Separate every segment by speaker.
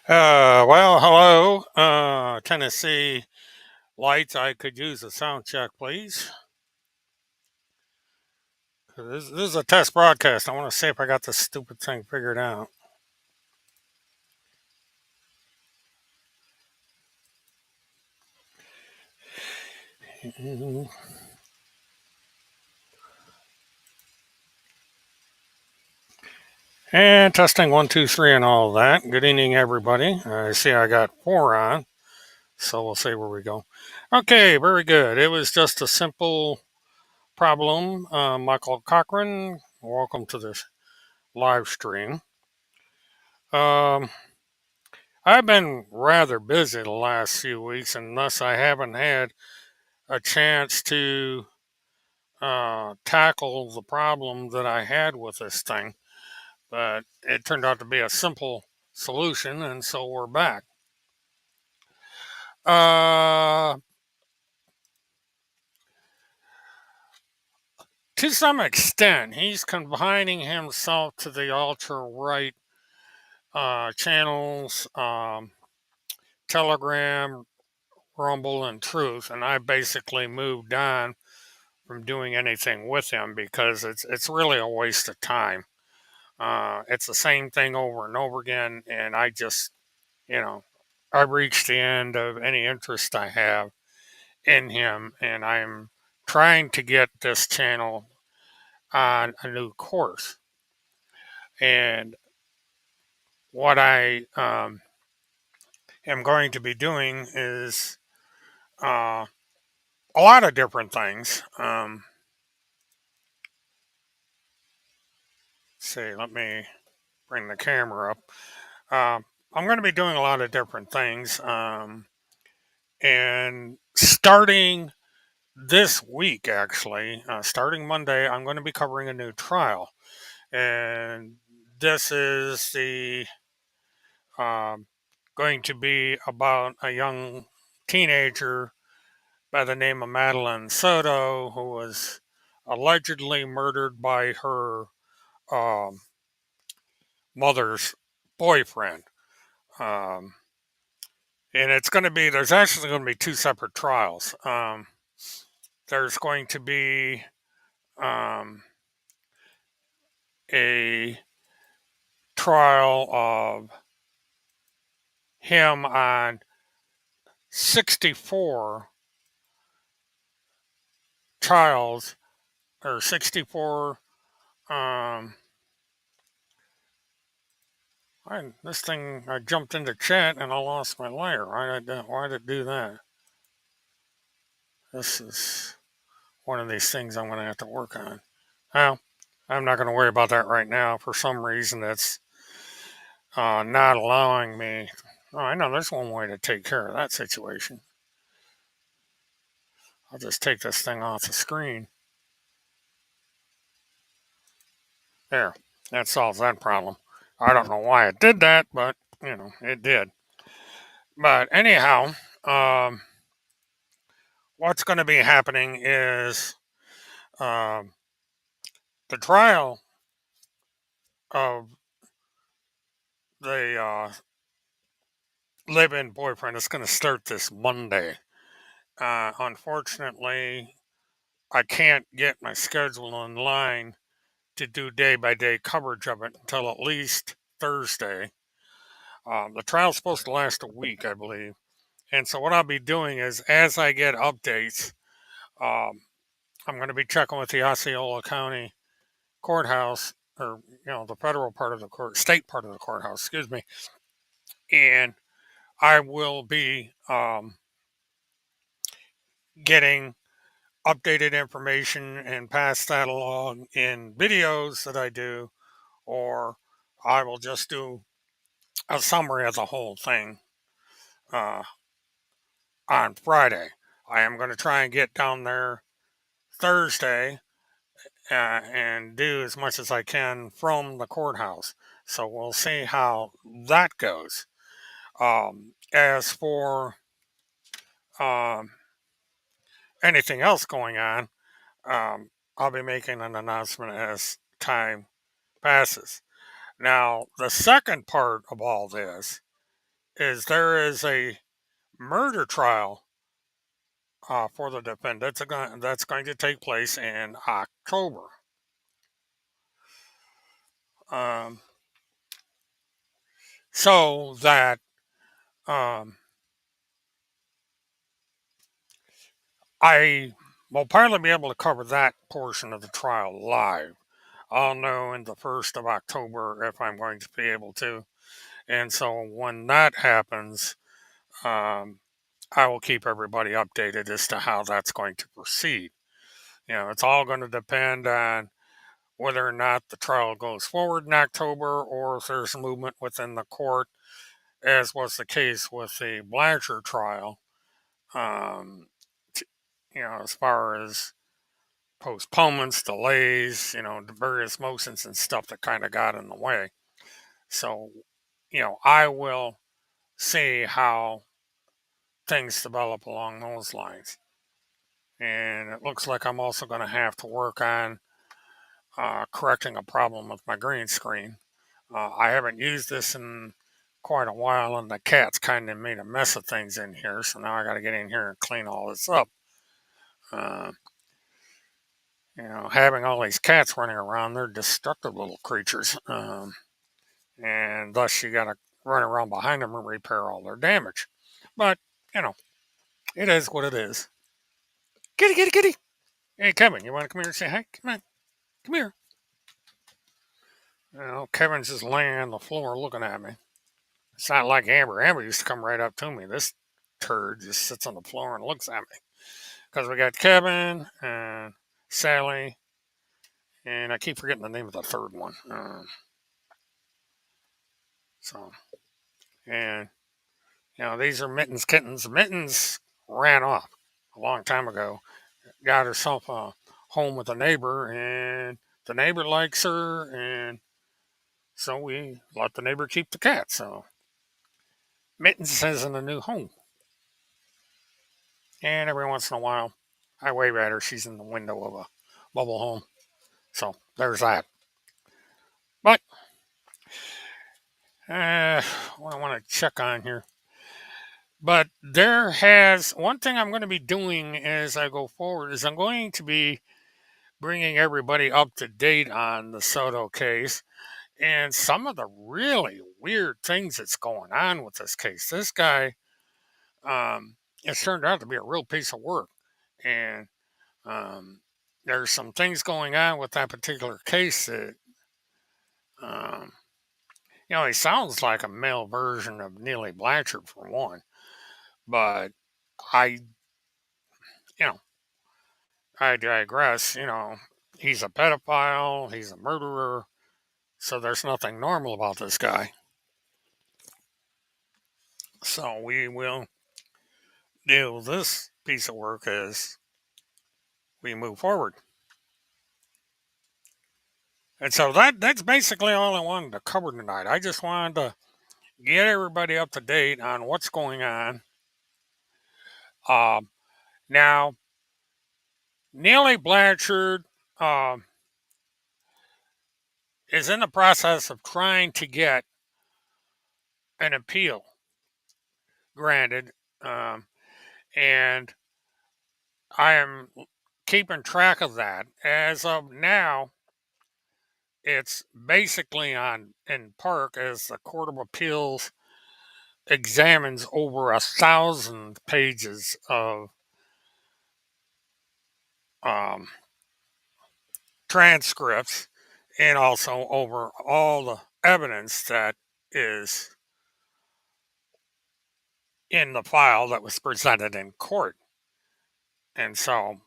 Speaker 1: Well, hello, Tennessee Lights. I could use a sound check, please. This is a test broadcast. I want to see if I got this stupid thing figured out. And testing one, two, three, and all of that. Good evening, everybody. I see I got four on, so we'll see where we go. Okay, very good. It was just a simple problem. Michael Cochran, welcome to this live stream. Um, I've been rather busy the last few weeks, and thus I haven't had a chance to tackle the problem that I had with this thing. But it turned out to be a simple solution, and so we're back. Uh, to some extent, he's confining himself to the ultra right channels, Telegram, Rumble, and Truth, and I basically moved on from doing anything with him because it's really a waste of time. It's the same thing over and over again, and I just, you know, I've reached the end of any interest I have in him, and I'm trying to get this channel on a new course. And what I am going to be doing is uh, a lot of different things. See, let me bring the camera up. I'm going to be doing a lot of different things. And starting this week, actually, starting Monday, I'm going to be covering a new trial. And this is the um, going to be about a young teenager by the name of Madeline Soto, who was allegedly murdered by her um, mother's boyfriend. Um, and it's going to be, there's actually going to be two separate trials. There's going to be um, a trial of him on 64 trials or 64. Um, this thing, I jumped into chat and I lost my layer. Why did it do that? This is one of these things I'm going to have to work on. Well, I'm not going to worry about that right now. For some reason, it's not allowing me. Oh, I know there's one way to take care of that situation. I'll just take this thing off the screen. There, that solves that problem. I don't know why it did that, but it did. But anyhow, um, what's going to be happening is um, the trial of the live-in boyfriend is going to start this Monday. Unfortunately, I can't get my schedule online to do day-by-day coverage of it until at least Thursday. The trial's supposed to last a week, I believe. And so what I'll be doing is, as I get updates, um, I'm going to be checking with the Osceola County courthouse, or the federal part of the state part of the courthouse, excuse me, and I will be getting updated information and pass that along in videos that I do, or I will just do a summary of the whole thing uh, on Friday. I am going to try and get down there Thursday and do as much as I can from the courthouse. So we'll see how that goes. As for um, anything else going on, I'll be making an announcement as time passes. Now, the second part of all this is there is a murder trial for the defendant that's going to take place in October. Um, so that um, I will probably be able to cover that portion of the trial live. I'll know in the 1st of October if I'm going to be able to. And so when that happens, um, I will keep everybody updated as to how that's going to proceed. It's all going to depend on whether or not the trial goes forward in October or if there's movement within the court, as was the case with the Blanchard trial. Um, as far as postponements, delays, the various motions and stuff that kind of got in the way. So, I will see how things develop along those lines. And it looks like I'm also going to have to work on correcting a problem with my green screen. I haven't used this in quite a while, and the cat's kind of made a mess of things in here. So now I got to get in here and clean all this up. Uh, having all these cats running around, they're destructive little creatures. And thus you got to run around behind them and repair all their damage. But, you know, it is what it is. Kitty, kitty, kitty. Hey, Kevin, you want to come here and say hi? Come on, come here. Kevin's just laying on the floor looking at me. It's not like Amber. Amber used to come right up to me. This turd just sits on the floor and looks at me. Because we got Kevin and Sally, and I keep forgetting the name of the third one. So, and, these are Mittens kittens. Mittens ran off a long time ago, got herself a home with a neighbor, and the neighbor likes her, and so we let the neighbor keep the cat. So Mittens is in a new home. And every once in a while, I wave at her. She's in the window of a mobile home. So there's that. But what I want to check on here. But there has one thing I'm going to be doing as I go forward is I'm going to be bringing everybody up to date on the Soto case and some of the really weird things that's going on with this case. This guy, it's turned out to be a real piece of work, and um, there's some things going on with that particular case that, um, he sounds like a male version of Neely Blanchard for one, but I, you know, I digress. He's a pedophile, he's a murderer, so there's nothing normal about this guy. So we will deal with this piece of work as we move forward. And so that's basically all I wanted to cover tonight. I just wanted to get everybody up to date on what's going on. Now, Neely Blanchard is in the process of trying to get an appeal granted, and I am keeping track of that. As of now, it's basically on in park as the Court of Appeals examines over 1,000 pages of um, transcripts and also over all the evidence that is in the file that was presented in court. And so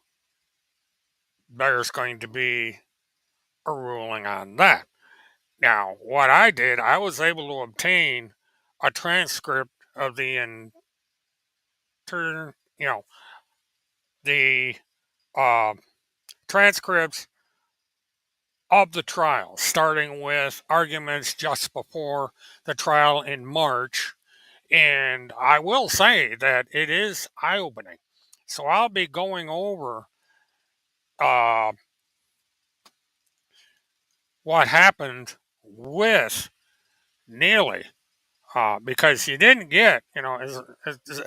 Speaker 1: there's going to be a ruling on that. Now, what I did, I was able to obtain a transcript of the the uh, transcripts of the trial, starting with arguments just before the trial in March. And I will say that it is eye opening. So I'll be going over uh, what happened with Neely because you didn't get,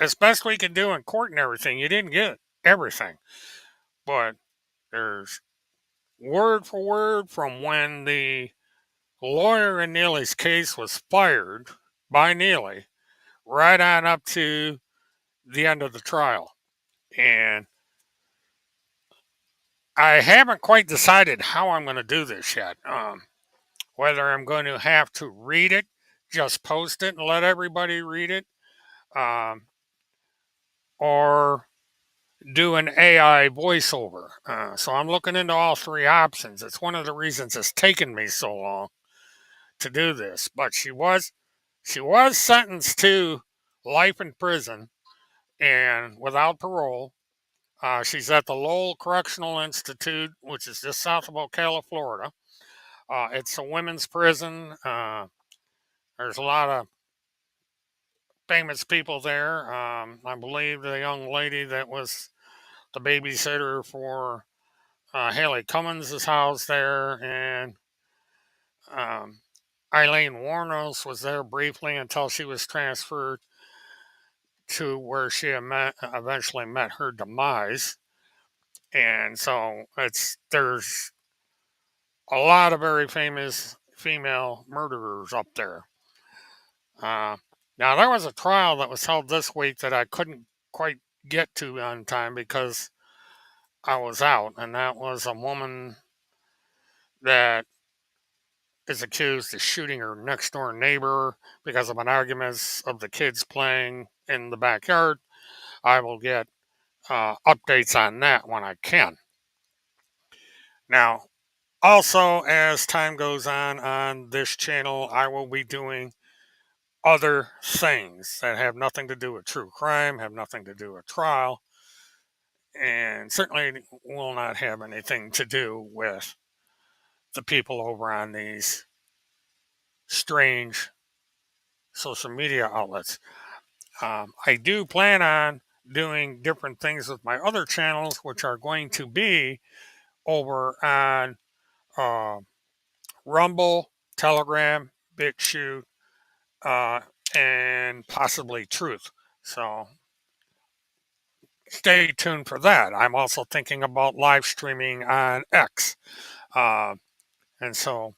Speaker 1: as best we could do in court and everything, you didn't get everything. But there's word for word from when the lawyer in Neely's case was fired by Neely right on up to the end of the trial. And I haven't quite decided how I'm going to do this yet. Whether I'm going to have to read it, just post it and let everybody read it, um, or do an AI voiceover. So I'm looking into all three options. It's one of the reasons it's taken me so long to do this. But she was sentenced to life in prison and without parole. She's at the Lowell Correctional Institute, which is just south of Ocala, Florida. It's a women's prison. There's a lot of famous people there. I believe the young lady that was the babysitter for Haley Cummins is housed there, and um, Eileen Warnos was there briefly until she was transferred to where she eventually met her demise. And so there's a lot of very famous female murderers up there. Now, there was a trial that was held this week that I couldn't quite get to on time because I was out, and that was a woman that is accused of shooting her next door neighbor because of an argument of the kids playing in the backyard. I will get updates on that when I can. Now, also, as time goes on this channel, I will be doing other things that have nothing to do with true crime, have nothing to do with trial, and certainly will not have anything to do with the people over on these strange social media outlets. I do plan on doing different things with my other channels, which are going to be over on uh, Rumble, Telegram, BitChute, uh, and possibly Truth. So stay tuned for that. I'm also thinking about live streaming on X. Uh, and so,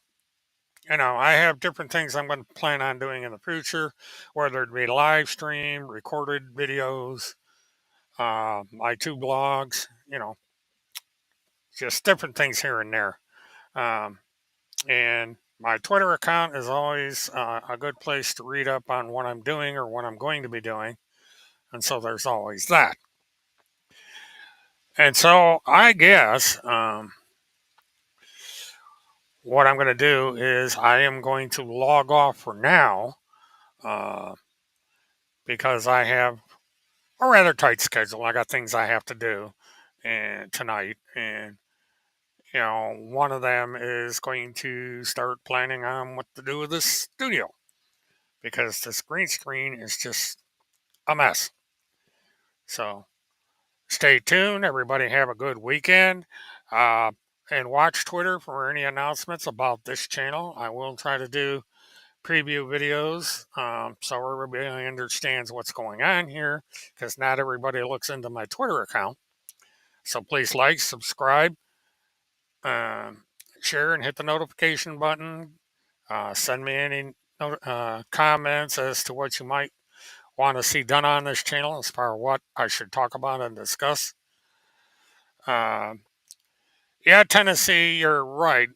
Speaker 1: I have different things I'm going to plan on doing in the future, whether it be live stream, recorded videos, my two blogs, just different things here and there. Um, and my Twitter account is always a good place to read up on what I'm doing or what I'm going to be doing. And so there's always that. And so I guess what I'm going to do is I am going to log off for now uh, because I have a rather tight schedule. I got things I have to do and tonight, and one of them is going to start planning on what to do with this studio because this green screen is just a mess. So stay tuned. Everybody have a good weekend. Uh, and watch Twitter for any announcements about this channel. I will try to do preview videos so everybody understands what's going on here because not everybody looks into my Twitter account. So please like, subscribe, um, share, and hit the notification button. Send me any comments as to what you might want to see done on this channel as far as what I should talk about and discuss. Uh, yeah, Tennessee, you're right.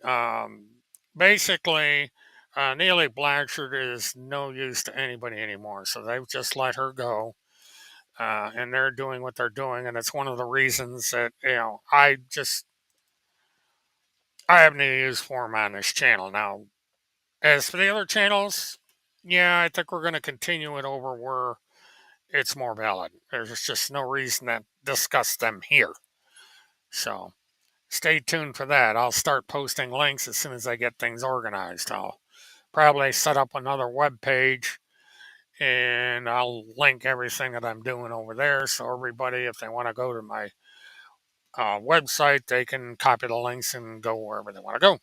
Speaker 1: Basically, Neely Blanchard is no use to anybody anymore, so they've just let her go. And they're doing what they're doing, and it's one of the reasons that I have no use for them on this channel. Now, as for the other channels, yeah, I think we're going to continue it over where it's more valid. There's just no reason to discuss them here. So stay tuned for that. I'll start posting links as soon as I get things organized. I'll probably set up another web page and I'll link everything that I'm doing over there. So everybody, if they want to go to my website, they can copy the links and go wherever they want to go.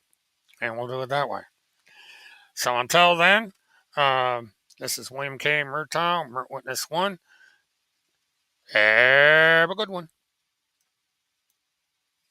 Speaker 1: And we'll do it that way. So until then, um, This is William K. Murtaugh, Witness 1. Have a good one.